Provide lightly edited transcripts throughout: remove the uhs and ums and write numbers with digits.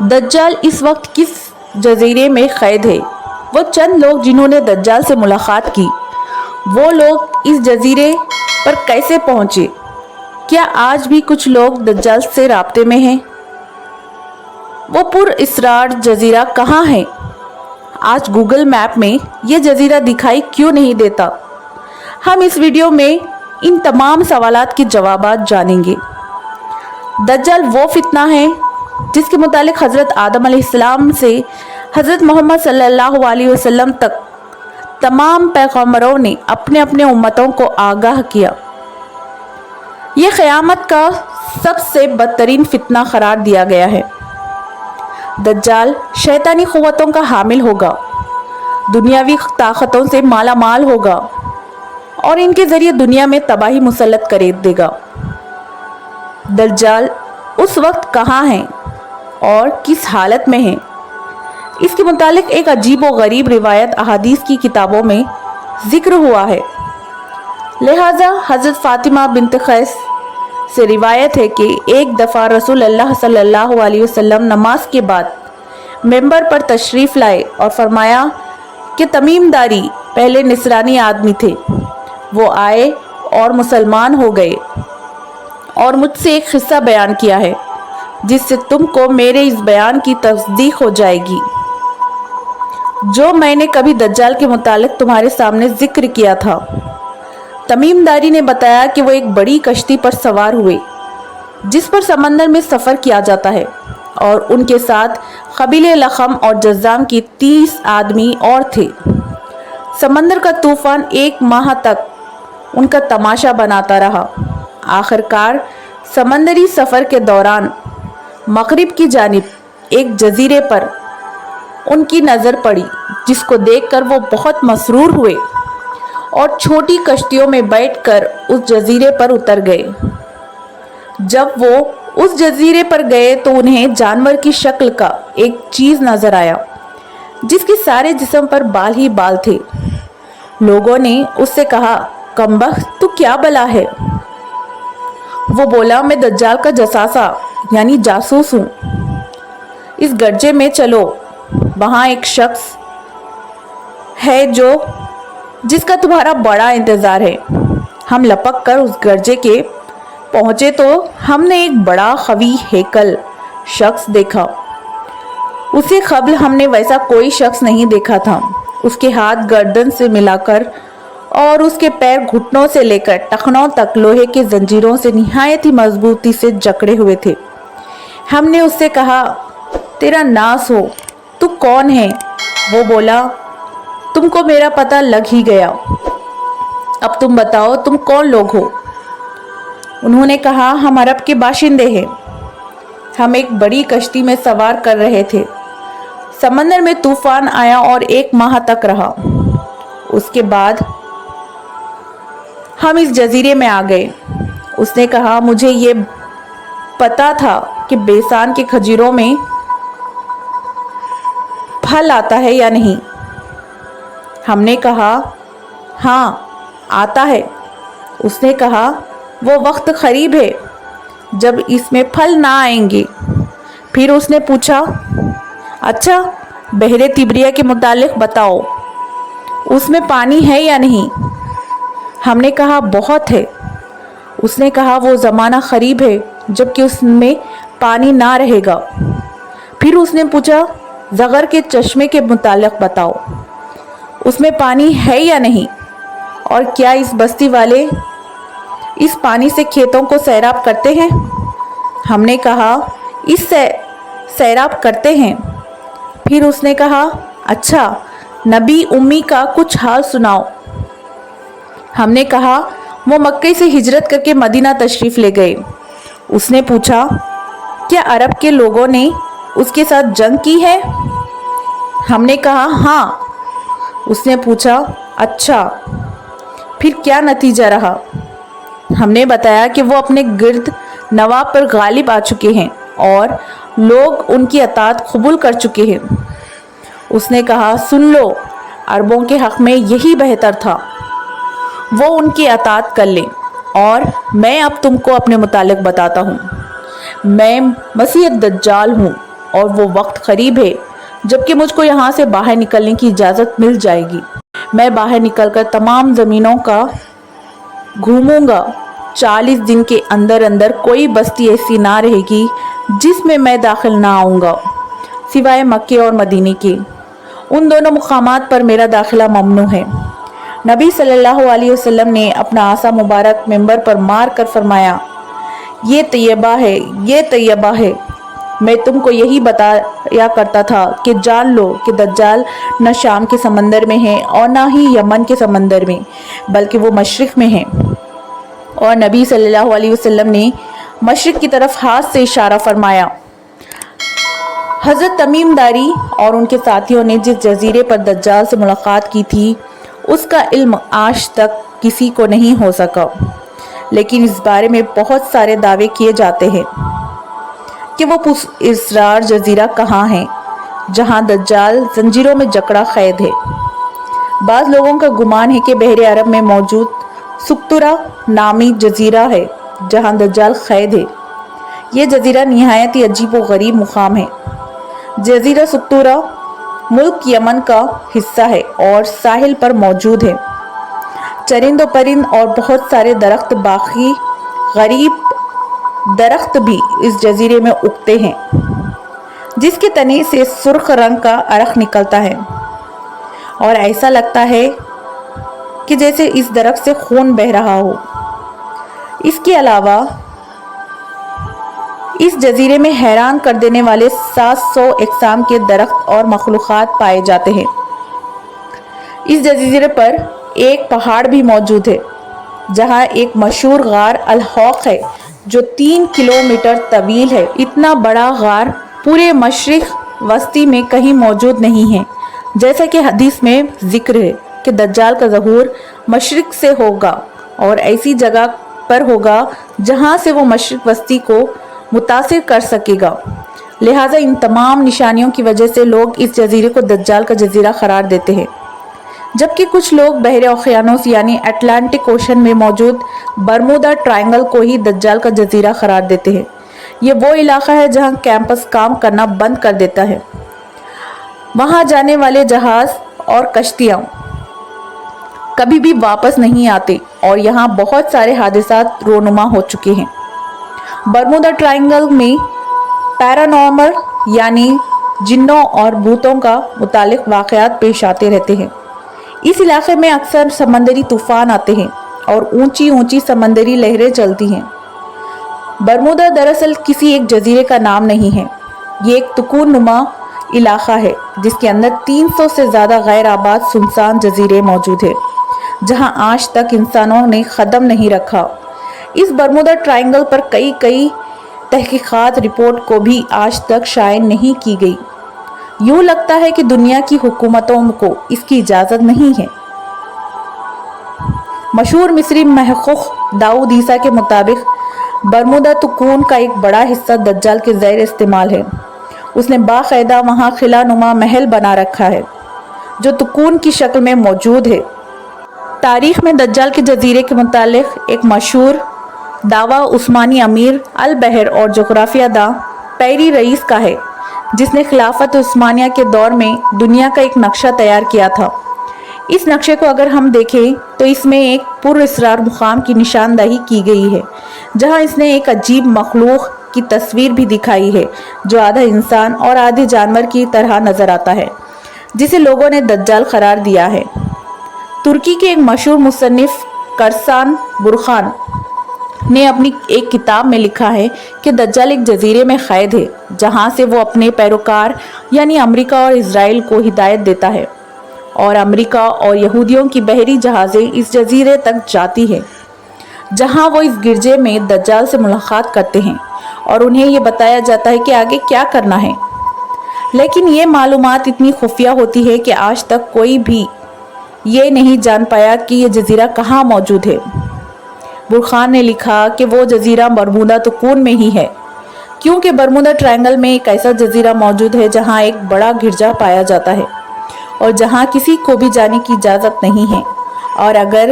दज्जाल इस वक्त किस जजीरे में कैद है? वो चंद लोग जिन्होंने दज्जाल से मुलाकात की, वो लोग इस जजीरे पर कैसे पहुंचे? क्या आज भी कुछ लोग दज्जाल से राब्ते में हैं? वो पुर इसरार जजीरा कहाँ है? आज गूगल मैप में ये जजीरा दिखाई क्यों नहीं देता? हम इस वीडियो में इन तमाम सवालात के जवाबात जानेंगे। दज्जाल वो फितना है जिसके मुतालिक हज़रत आदम अलैहिस्सलाम से हज़रत मोहम्मद सल्लल्लाहु अलैहि वसल्लम तक तमाम पैगंबरों ने अपने अपने उम्मतों को आगाह किया। ये क़यामत का सबसे बदतरीन फितना करार दिया गया है। दज्जाल शैतानी क़ुव्वतों का हामिल होगा, दुनियावी ताकतों से माला माल होगा और इनके ज़रिए दुनिया में तबाही मुसल्लत कर देगा। दज्जाल उस वक्त कहाँ हैं और किस हालत में हैं? इसके मुतालिक एक अजीब व गरीब रिवायत अहादीस की किताबों में ज़िक्र हुआ है। लिहाजा हज़रत फ़ातिमा बिन्त क़ैस से रिवायत है कि एक दफ़ा रसूल अल्लाह सल्लल्लाहु अलैहि वसल्लम नमाज के बाद मेंबर पर तशरीफ़ लाए और फरमाया कि तमीमदारी पहले निसरानी आदमी थे, वो आए और मुसलमान हो गए और मुझसे एक किस्सा बयान किया है जिससे तुमको मेरे इस बयान की तस्दीक हो जाएगी जो मैंने कभी दज्जाल के मुतालिक तुम्हारे सामने जिक्र किया था। तमीमदारी ने बताया कि वो एक बड़ी कश्ती पर सवार हुए जिस पर समंदर में सफ़र किया जाता है और उनके साथ कबीले लखम और जज़ाम की 30 आदमी और थे। समंदर का तूफ़ान 1 माह तक उनका तमाशा बनाता रहा। आखिरकार समंदरी सफ़र के दौरान मगरिब की जानिब एक जजीरे पर उनकी नज़र पड़ी जिसको देखकर वो बहुत मसरूर हुए और छोटी कश्तियों में बैठकर उस जजीरे पर उतर गए। जब वो उस जजीरे पर गए तो उन्हें जानवर की शक्ल का एक चीज़ नज़र आया जिसके सारे जिस्म पर बाल ही बाल थे। लोगों ने उससे कहा, कमबख्त तू क्या बला है? वो बोला, मैं दज्जाल का जसासा यानी जासूस हूँ। इस गर्जे में चलो, वहाँ एक शख्स है जिसका तुम्हारा बड़ा इंतज़ार है। हम लपक कर उस गर्जे के पहुँचे तो हमने एक बड़ा खवी हेकल शख्स देखा। उसे कब्ल हमने वैसा कोई शख्स नहीं देखा था। उसके हाथ गर्दन से मिलाकर और उसके पैर घुटनों से लेकर टखनों तक लोहे के जंजीरों से निहायत ही मजबूती से जकड़े हुए थे। हमने उससे कहा, तेरा नास हो, तू कौन है? वो बोला, तुमको मेरा पता लग ही गया, अब तुम बताओ तुम कौन लोग हो? उन्होंने कहा, हम अरब के बाशिंदे हैं। हम एक बड़ी कश्ती में सवार कर रहे थे। समंदर में तूफान आया और 1 माह तक रहा। उसके बाद हम इस जजीरे में आ गए। उसने कहा, मुझे ये पता था कि बेसान के खजीरों में फल आता है या नहीं? हमने कहा, हाँ आता है। उसने कहा, वो वक्त करीब है जब इसमें फल ना आएंगे। फिर उसने पूछा, अच्छा बहरे तिब्रिया के मुतालिक बताओ, उसमें पानी है या नहीं? हमने कहा, बहुत है। उसने कहा, वो ज़माना करीब है जबकि उसमें पानी ना रहेगा। फिर उसने पूछा, ज़गर के चश्मे के मुतालिक बताओ, उसमें पानी है या नहीं? और क्या इस बस्ती वाले इस पानी से खेतों को सैराब करते हैं? हमने कहा, इससे सैराब करते हैं। फिर उसने कहा, अच्छा नबी उम्मी का कुछ हाल सुनाओ। हमने कहा, वो मक्के से हिजरत करके मदीना तशरीफ़ ले गए। उसने पूछा, क्या अरब के लोगों ने उसके साथ जंग की है? हमने कहा, हाँ। उसने पूछा, अच्छा फिर क्या नतीजा रहा? हमने बताया कि वो अपने गिर्द नवाब पर गालिब आ चुके हैं और लोग उनकी अतात कबूल कर चुके हैं। उसने कहा, सुन लो, अरबों के हक़ में यही बेहतर था, वो उनकी अतात कर लें। और मैं अब तुमको अपने मुतालिक बताता हूँ। मैं मसीह दज्जाल हूँ। اور وہ وقت قریب ہے جبکہ مجھ کو یہاں سے باہر نکلنے کی اجازت مل جائے گی۔ میں باہر نکل کر تمام زمینوں کا گھوموں گا۔ 40 دن کے اندر اندر کوئی بستی ایسی نہ رہے گی جس میں داخل نہ آؤں گا سوائے مکے اور مدینے کے۔ ان دونوں مقامات پر میرا داخلہ ممنوع ہے۔ نبی صلی اللہ علیہ وسلم نے اپنا عصا مبارک منبر پر مار کر فرمایا، یہ طیبہ ہے، یہ طیبہ ہے۔ میں تم کو یہی بتایا کرتا تھا کہ جان لو کہ دجال نہ شام کے سمندر میں ہے اور نہ ہی یمن کے سمندر میں، بلکہ وہ مشرق میں ہے۔ اور نبی صلی اللہ علیہ وسلم نے مشرق کی طرف ہاتھ سے اشارہ فرمایا۔ حضرت تمیم داری اور ان کے ساتھیوں نے جس جزیرے پر دجال سے ملاقات کی تھی اس کا علم آج تک کسی کو نہیں ہو سکا، لیکن اس بارے میں بہت سارے دعوے کیے جاتے ہیں کہ وہ پراسرار جزیرہ کہاں ہے جہاں دجال زنجیروں میں جکڑا قید ہے۔ بعض لوگوں کا گمان ہے کہ بحر عرب میں موجود سقطرہ نامی جزیرہ ہے جہاں دجال قید ہے۔ یہ جزیرہ نہایت ہی عجیب و غریب مقام ہے۔ جزیرہ سقطرہ ملک یمن کا حصہ ہے اور ساحل پر موجود ہے۔ چرند و پرند اور بہت سارے درخت، باقی غریب درخت بھی اس جزیرے میں اگتے ہیں جس کے تنے سے سرخ رنگ کا عرق نکلتا ہے اور ایسا لگتا ہے کہ جیسے اس درخت سے خون بہہ رہا ہو۔ اس کے علاوہ اس جزیرے میں حیران کر دینے والے 700 اقسام کے درخت اور مخلوقات پائے جاتے ہیں۔ اس جزیرے پر ایک پہاڑ بھی موجود ہے جہاں ایک مشہور غار الحوق ہے جو 3 کلومیٹر طویل ہے۔ اتنا بڑا غار پورے مشرق وسطی میں کہیں موجود نہیں ہے، جیسا کہ حدیث میں ذکر ہے کہ دجال کا ظہور مشرق سے ہوگا اور ایسی جگہ پر ہوگا جہاں سے وہ مشرق وسطی کو متاثر کر سکے گا۔ لہٰذا ان تمام نشانیوں کی وجہ سے لوگ اس جزیرے کو دجال کا جزیرہ قرار دیتے ہیں، جبکہ کچھ لوگ بحر اوقیانوس یعنی اٹلانٹک اوشن میں موجود برمودا ٹرائنگل کو ہی دجال کا جزیرہ قرار دیتے ہیں۔ یہ وہ علاقہ ہے جہاں کیمپس کام کرنا بند کر دیتا ہے۔ وہاں جانے والے جہاز اور کشتیاں کبھی بھی واپس نہیں آتے اور یہاں بہت سارے حادثات رونما ہو چکے ہیں۔ برمودا ٹرائنگل میں پیرانارمل یعنی جنوں اور بھوتوں کا متعلق واقعات پیش آتے رہتے ہیں۔ اس علاقے میں اکثر سمندری طوفان آتے ہیں اور اونچی اونچی سمندری لہریں چلتی ہیں۔ برمودا دراصل کسی ایک جزیرے کا نام نہیں ہے، یہ ایک تکون نما علاقہ ہے جس کے اندر 300 سے زیادہ غیر آباد سنسان جزیرے موجود ہیں جہاں آج تک انسانوں نے قدم نہیں رکھا۔ اس برمودا ٹرائنگل پر کئی تحقیقات رپورٹ کو بھی آج تک شائع نہیں کی گئی۔ یوں لگتا ہے کہ دنیا کی حکومتوں کو اس کی اجازت نہیں ہے۔ مشہور مصری محقق داؤد عیسیٰ کے مطابق برمودا تکون کا ایک بڑا حصہ دجال کے زیر استعمال ہے۔ اس نے باقاعدہ وہاں قلعہ نما محل بنا رکھا ہے جو تکون کی شکل میں موجود ہے۔ تاریخ میں دجال کے جزیرے کے متعلق ایک مشہور دعویٰ عثمانی امیر البحر اور جغرافیہ داں پیری رئیس کا ہے جس نے خلافت عثمانیہ کے دور میں دنیا کا ایک نقشہ تیار کیا تھا۔ اس نقشے کو اگر ہم دیکھیں تو اس میں ایک پراسرار مقام کی نشاندہی کی گئی ہے جہاں اس نے ایک عجیب مخلوق کی تصویر بھی دکھائی ہے جو آدھا انسان اور آدھے جانور کی طرح نظر آتا ہے، جسے لوگوں نے دجال قرار دیا ہے۔ ترکی کے ایک مشہور مصنف کرسان برخان نے اپنی ایک کتاب میں لکھا ہے کہ دجال ایک جزیرے میں قید ہے جہاں سے وہ اپنے پیروکار یعنی امریکہ اور اسرائیل کو ہدایت دیتا ہے، اور امریکہ اور یہودیوں کی بحری جہازیں اس جزیرے تک جاتی ہیں جہاں وہ اس گرجے میں دجال سے ملاقات کرتے ہیں اور انہیں یہ بتایا جاتا ہے کہ آگے کیا کرنا ہے۔ لیکن یہ معلومات اتنی خفیہ ہوتی ہے کہ آج تک کوئی بھی یہ نہیں جان پایا کہ یہ جزیرہ کہاں موجود ہے۔ برخان نے لکھا کہ وہ جزیرہ برمودا تکون میں ہی ہے، کیونکہ برمودا ٹرائنگل میں ایک ایسا جزیرہ موجود ہے جہاں ایک بڑا گرجا پایا جاتا ہے اور جہاں کسی کو بھی جانے کی اجازت نہیں ہے، اور اگر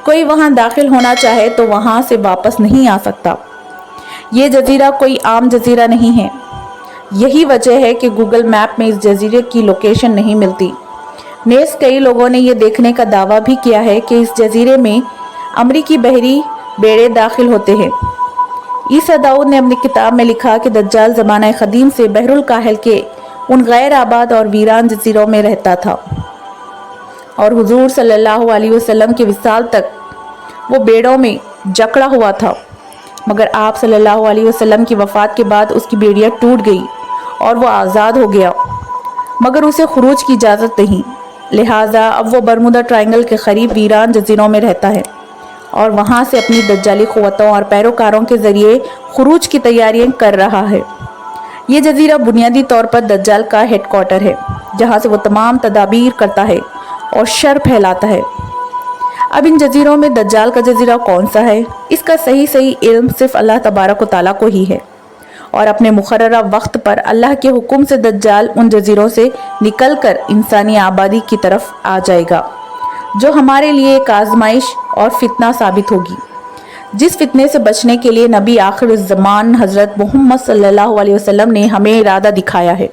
کوئی وہاں داخل ہونا چاہے تو وہاں سے واپس نہیں آ سکتا۔ یہ جزیرہ کوئی عام جزیرہ نہیں ہے، यही वजह है कि गूगल मैप में इस जजीरे की लोकेशन नहीं मिलती। नेज़ कई लोगों ने यह देखने का दावा भी किया है कि इस जजीरे में अमरीकी बहरी बेड़े दाखिल होते हैं। ईसा दाऊद ने अपनी किताब में लिखा कि दज्जाल ज़माना क़दीम से बहरुल काहिल के उन गैर आबाद और वीरान जजीरों में रहता था और हुजूर सल्लल्लाहु अलैहि वसल्लम के विसाल तक वो बेड़ों में जकड़ा हुआ था, मगर आप सल्लल्लाहु अलैहि वसल्लम की वफ़ात के बाद उसकी बेड़ियाँ टूट गई और वो आज़ाद हो गया, मगर उसे खुरूज की इजाज़त नहीं। लिहाजा अब वो बरमुदा ट्रायंगल के करीब वीरान जजीरों में रहता है और वहाँ से अपनी दज्जाली क़ुव्वतों और पैरोकारों के ज़रिए खुरूज की तैयारियाँ कर रहा है। ये जजीरा बुनियादी तौर पर दज्जाल का हेडक्वार्टर है, जहाँ से वो तमाम तदाबीर करता है और शर फैलाता है। अब इन जजीरों में दज्जाल का जजीरा कौन सा है, इसका सही इल्म सिर्फ अल्लाह तबारक व तआला को ही है और अपने मुकर्ररा वक्त पर अल्लाह के हुक्म से दज्जाल उन जजीरों से निकलकर इंसानी आबादी की तरफ आ जाएगा, जो हमारे लिए एक आजमाइश और फितना साबित होगी, जिस फितने से बचने के लिए नबी आखिर ज़मान हज़रत मोहम्मद सल्लल्लाहु अलैहि वसल्लम ने हमें इरादा दिखाया है।